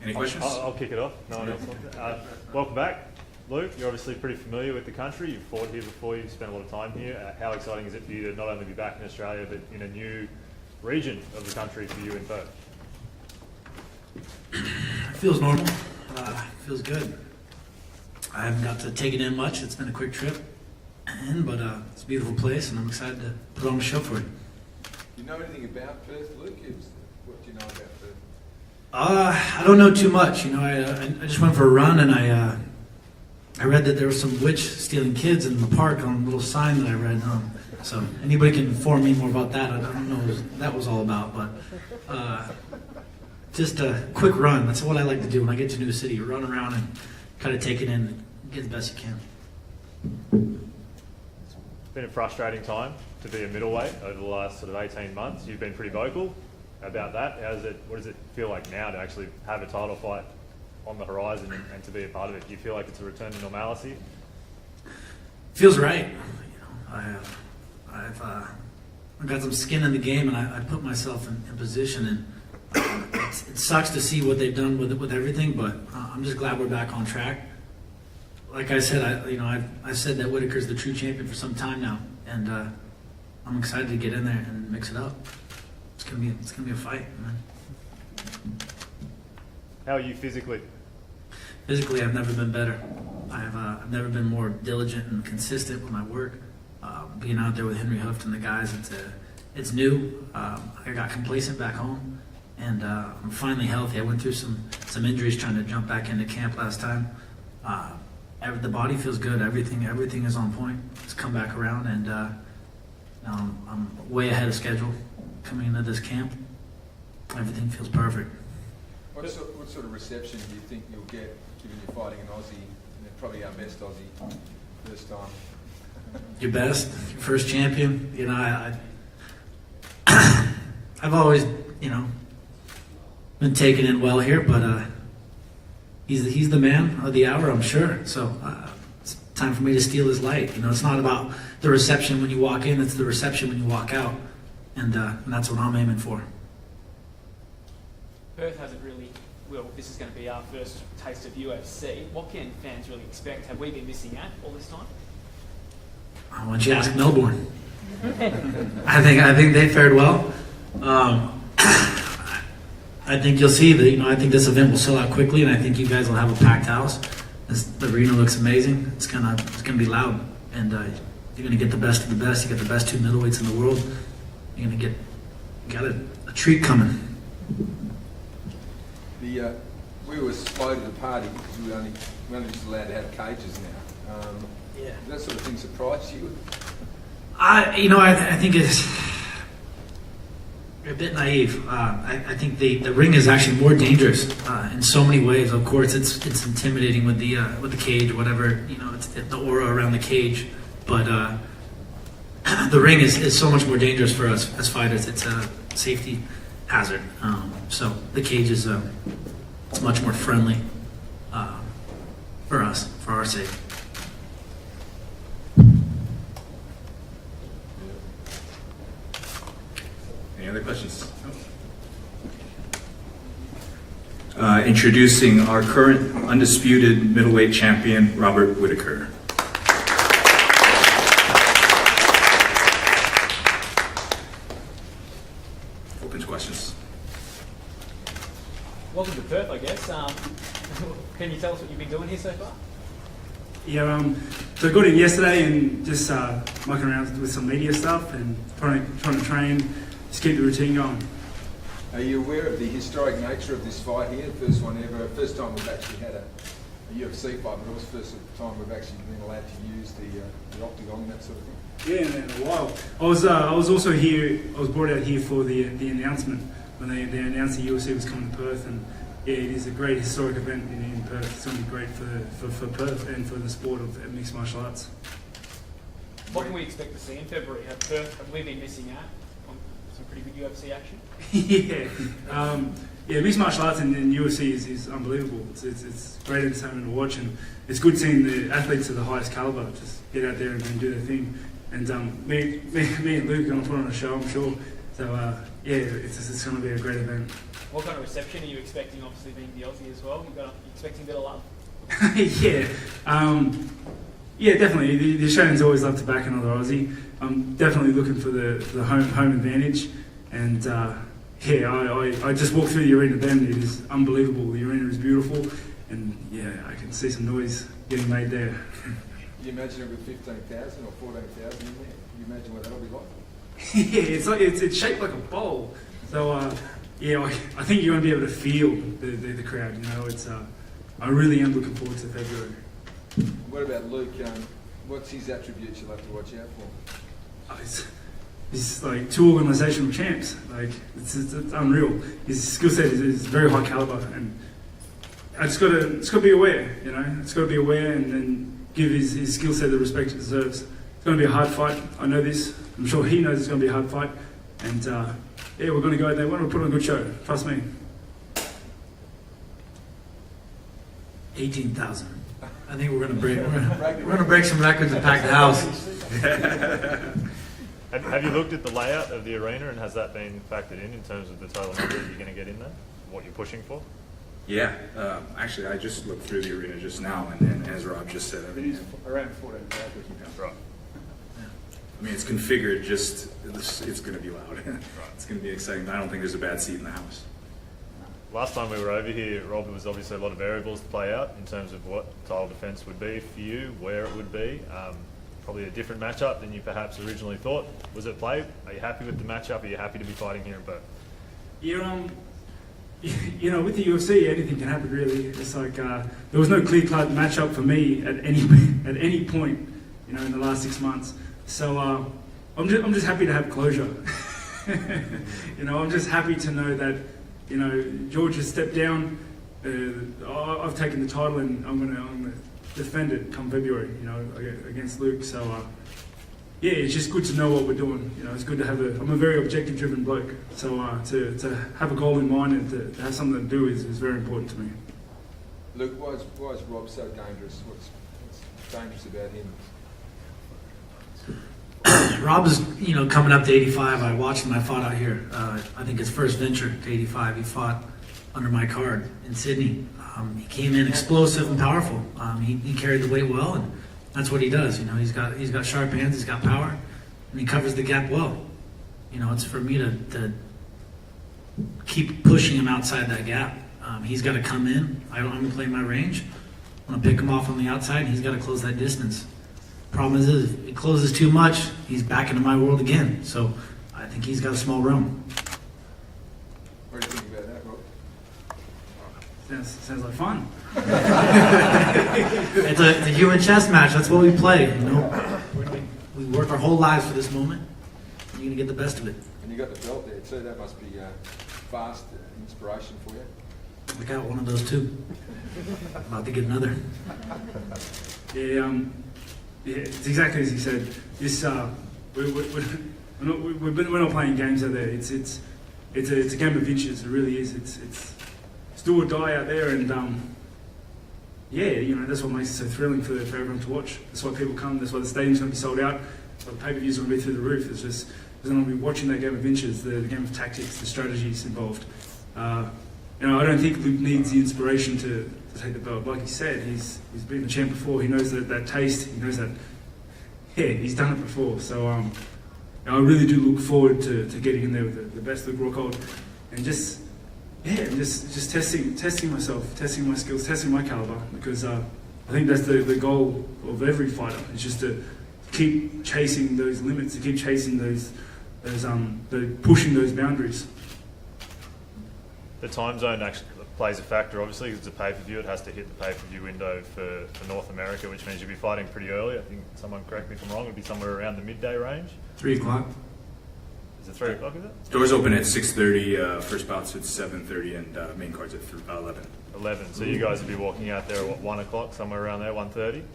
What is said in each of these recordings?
Any questions? I'll kick it off. No one else wants it. Welcome back, Luke. You're obviously pretty familiar with the country. You've fought here before. You've spent a lot of time here. How exciting is it for you to not only be back in Australia, but in a new region of the country for you in Perth? It feels normal. Feels good. I haven't got to take it in much. It's been a quick trip, but it's a beautiful place, and I'm excited to put on a show for it. Do you know anything about Perth, Luke? What do you know about Perth? I don't know too much. You know, I just went for a run, and I read that there was some witch stealing kids in the park on a little sign that I read. So anybody can inform me more about that. I don't know what that was all about, but just a quick run. That's what I like to do when I get to a new city. Run around and kind of take it in and get the best you can. It's been a frustrating time to be a middleweight over the last sort of 18 months. You've been pretty vocal about that. What does it feel like now to actually have a title fight on the horizon and to be a part of it? Do you feel like it's a return to normality? Feels right. You know, I've got some skin in the game, and I put myself in position. And it sucks to see what they've done with everything, but I'm just glad we're back on track. Like I said, I've said that Whittaker's the true champion for some time now, and I'm excited to get in there and mix it up. It's gonna be a fight, man. How are you physically? Physically, I've never been better. I've never been more diligent and consistent with my work. Being out there with Henry Hooft and the guys, it's new. I got complacent back home, and I'm finally healthy. I went through some injuries trying to jump back into camp last time. The body feels good. Everything is on point. It's come back around, and now I'm way ahead of schedule coming into this camp. Everything feels perfect. What sort of reception do you think you'll get, given you're fighting an Aussie, and probably our best Aussie first time? Your best, your first champion. You know, I've always, been taken in well here, but he's the man of the hour, I'm sure. So it's time for me to steal his light. You know, it's not about the reception when you walk in; it's the reception when you walk out, and that's what I'm aiming for. Perth hasn't really, well, this is going to be our first taste of UFC. What can fans really expect? Have we been missing out all this time? Why don't you ask Melbourne? I think they fared well. I think you'll see that. I think this event will sell out quickly, and I think you guys will have a packed house. The arena looks amazing. It's gonna be loud, and you're gonna get the best of the best. You got the best two middleweights in the world. You're gonna got a treat coming. We were slow to the party because we're only just allowed to have cages now. Yeah. Does that sort of thing surprise you? I think it's a bit naive. I think the ring is actually more dangerous in so many ways. Of course, it's intimidating with the cage, whatever. It's the aura around the cage, but the ring is so much more dangerous for us as fighters. It's a safety hazard. So the cage is it's much more friendly for us, for our sake. Any other questions? Introducing our current undisputed middleweight champion, Robert Whittaker. Open to questions. Welcome to Perth, I guess. Can you tell us what you've been doing here so far? Yeah, so I got in yesterday and just mucking around with some media stuff and trying to train, just keep the routine going. Are you aware of the historic nature of this fight here? First one ever, first time we've actually had a UFC fight, but it was the first time we've actually been allowed to use the octagon, that sort of thing. Yeah, in a while. I was also here. I was brought out here for the announcement when they announced the UFC was coming to Perth, and yeah, it is a great historic event in Perth. It's going to be great for Perth and for the sport of mixed martial arts. What can we expect to see in February? Have we been missing out on some pretty good UFC action? Yeah, mixed martial arts in UFC is unbelievable. It's great entertainment to watch, and it's good seeing the athletes of the highest caliber just get out there and do their thing. And me and Luke are going to put on a show, I'm sure. So yeah, it's going to be a great event. What kind of reception are you expecting, obviously being the Aussie as well? You expecting a bit of love? Yeah, definitely. The Australians always love to back another Aussie. I'm definitely looking for the home advantage, and I just walked through the arena then. It is unbelievable. The arena is beautiful, and yeah, I can see some noise getting made there. You imagine it with 15,000 or 14,000 in there. You imagine what that'll be like? Yeah, it's shaped like a bowl. So yeah, I think you're going to be able to feel the crowd. You know, I really am looking forward to February. What about Luke? What's his attributes you'll have to watch out for? He's like 2 organisational champs. Like it's unreal. His skill set is very high caliber, and I just got to be aware. You know, it's got to be aware and give his skill set the respect it deserves. It's going to be a hard fight. I know this. I'm sure he knows it's going to be a hard fight, and yeah, we're going to go out there. We're going to put on a good show. Trust me. 18,000. I think we're going to break some records and pack the house. Have you looked at the layout of the arena, and has that been factored in terms of the total number you're going to get in there? What you're pushing for? Yeah, actually, I just looked through the arena just now, and as Rob just said, I mean, Around 14,000. Right. I mean, it's configured it's going to be loud. It's going to be exciting. I don't think there's a bad seat in the house. Last time we were over here, Rob, there was obviously a lot of variables to play out in terms of what title defence would be for you, where it would be. Probably a different matchup than you perhaps originally thought. Was it played? Are you happy with the matchup? Are you happy to be fighting here in Perth? Yeah, you know, with the UFC, anything can happen. Really, it's like there was no clear-cut matchup for me at any point, you know, in the last 6 months. So I'm just happy to have closure. You know, I'm just happy to know that, you know, George has stepped down. I've taken the title, and I'm gonna defend it come February. You know, against Luke. So yeah, it's just good to know what we're doing. You know, it's good to have I'm a very objective-driven bloke. So to have a goal in mind and to have something to do is very important to me. Luke, why is Rob so dangerous? What's dangerous about him? Rob is, you know, coming up to 85. I watched him. I fought out here. I think his first venture to 85. He fought under my card in Sydney. He came in explosive and powerful. He carried the weight well, and that's what he does. You know, he's got sharp hands. He's got power, and he covers the gap well. You know, it's for me to keep pushing him outside that gap. He's got to come in. I'm going to play my range. I'm going to pick him off on the outside, and he's got to close that distance. Problem is, if he closes too much, he's back into my world again. So I think he's got a small room. What do you think about that, Rob? Sounds like fun. It's a human chess match. That's what we play. You know, we work our whole lives for this moment. You're going to get the best of it. And you got the belt there too. That must be vast inspiration for you. I got one of those too. About to get another. Yeah, it's exactly as he said. This we're not playing games out there. It's a game of inches. It really is. It's do or die out there, and yeah, you know, that's what makes it so thrilling for everyone to watch. That's why people come. That's why the stadium's going to be sold out. That's why the pay-per-views are going to be through the roof. It's just they're going to be watching that game of inches, the game of tactics, the strategies involved. You know, I don't think Luke needs the inspiration to take the belt. Like he said, he's been the champ before. He knows that taste. He knows that. Yeah, he's done it before. So I really do look forward to getting in there with the best Luke Rockhold, and just testing myself, testing my skills, testing my caliber, because I think that's the goal of every fighter. It's just to keep chasing those limits, to keep chasing those pushing those boundaries. The time zone actually plays a factor, obviously, because it's a pay-per-view. It has to hit the pay-per-view window for North America, which means you'll be fighting pretty early. I think, someone correct me if I'm wrong, it'll be somewhere around the midday range. 3 o'clock. Is it 3 o'clock, is it? Doors open at 6:30, first bouts at 7:30, and main cards at 11. 11. So you guys will be walking out there at 1 o'clock, somewhere around there, 1:30.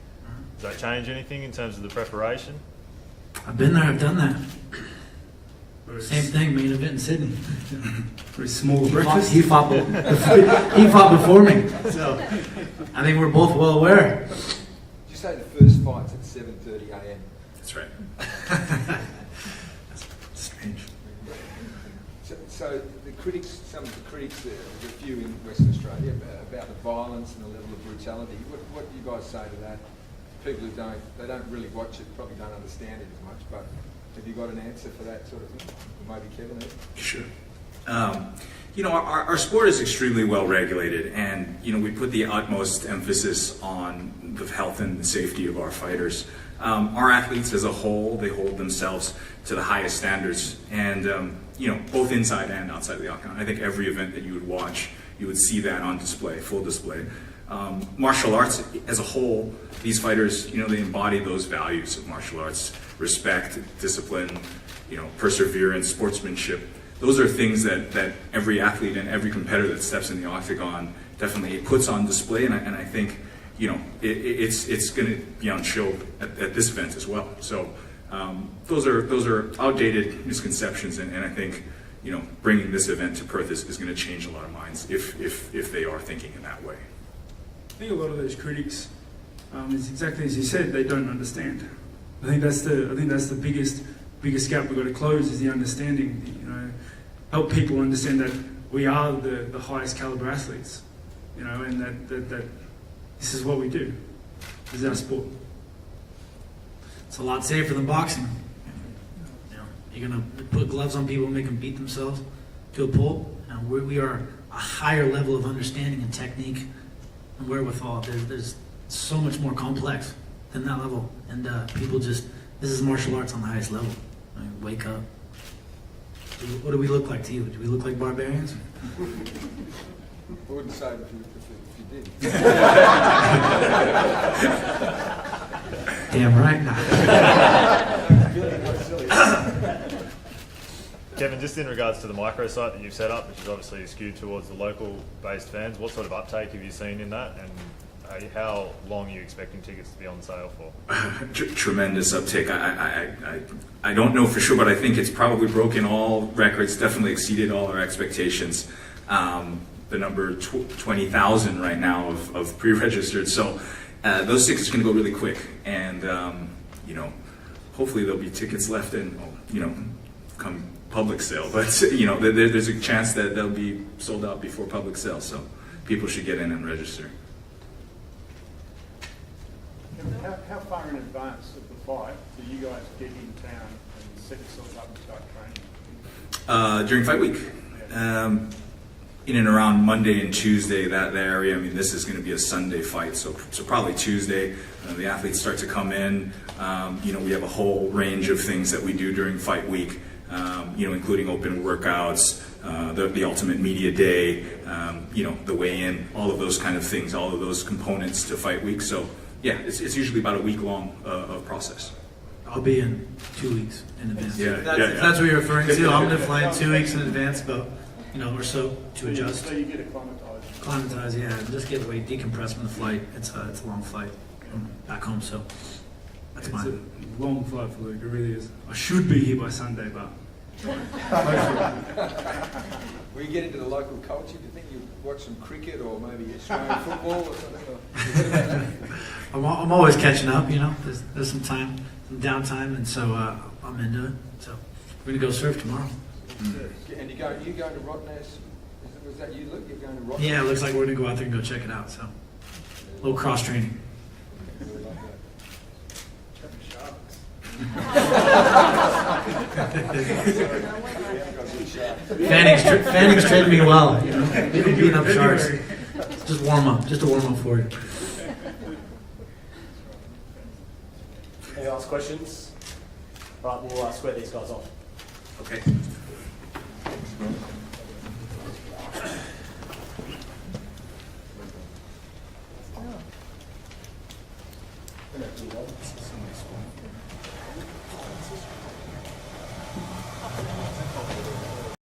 Does that change anything in terms of the preparation? I've been there. I've done that. Same thing, main event in Sydney. Very small breakfast. He fought before me. So I think we're both well aware. Did you say the first fight's at 7:30 a.m.? That's right. That's strange. So the critics, some of the critics, there's a few in Western Australia about the violence and the level of brutality. What do you guys say to that? People who don't really watch it, probably don't understand it as much, but have you got an answer for that sort of thing? Or maybe Kevin? Sure. Our sport is extremely well regulated, and we put the utmost emphasis on the health and safety of our fighters. Our athletes as a whole, they hold themselves to the highest standards, and both inside and outside the octagon. I think every event that you would watch, you would see that on display, full display. Martial arts as a whole, these fighters, they embody those values of martial arts: respect, discipline, perseverance, sportsmanship. Those are things that every athlete and every competitor that steps in the octagon definitely puts on display, and I think it's going to be on show at this event as well. So those are outdated misconceptions, and I think bringing this event to Perth is going to change a lot of minds if they are thinking in that way. I think a lot of those critics, is exactly as you said, they don't understand. I think that's the biggest gap we've got to close, is the understanding. Help people understand that we are the highest caliber athletes, and that this is what we do. This is our sport. It's a lot safer than boxing. You're gonna put gloves on people and make them beat themselves to a pulp. We are a higher level of understanding and technique and wherewithal. There's so much more complex than that level, and people this is martial arts on the highest level. Wake up. What do we look like to you? Do we look like barbarians? I wouldn't say it if you did. Damn right. Kevin, just in regards to the microsite that you've set up, which is obviously skewed towards the local-based fans, what sort of uptake have you seen in that, and how long are you expecting tickets to be on sale for? Tremendous uptake. I don't know for sure, but I think it's probably broken all records, definitely exceeded all our expectations. The number 20,000 right now of pre-registered. So those tickets are going to go really quick, and hopefully there'll be tickets left in come public sale. But there's a chance that they'll be sold out before public sale. So people should get in and register. How far in advance of the fight do you guys get in town and set yourselves up and start training? During fight week. In and around Monday and Tuesday, that area. I mean, this is going to be a Sunday fight, so probably Tuesday. The athletes start to come in. We have a whole range of things that we do during fight week, including open workouts, the ultimate media day, the weigh-in, all of those kind of things, all of those components to fight week. So, yeah, it's usually about a week-long process. I'll be in 2 weeks in advance. Yeah, If that's what you're referring to. I'm going to fly in 2 weeks in advance, about or so to adjust. So you get acclimatized. Acclimatize, yeah, and just get away, decompress from the flight. It's a long flight back home, so that's It's mine. a long flight for Luke, it really is. I should be here by Sunday, but Will you get into the local culture? Do you think you watch some cricket or maybe Australian football or something? I'm always catching up, There's some time, some downtime, and so I'm into it. So we're gonna go surf tomorrow. And you going to Rottnest? Was that you, Luke? You're going to Rottnest? Yeah, it looks like we're gonna go out there and go check it out. So a little cross training. Really like Fanning's trained me well. Maybe beating up sharks. Just warm up, just a warm up for you. Any last questions? Right, we'll square these guys off. Okay.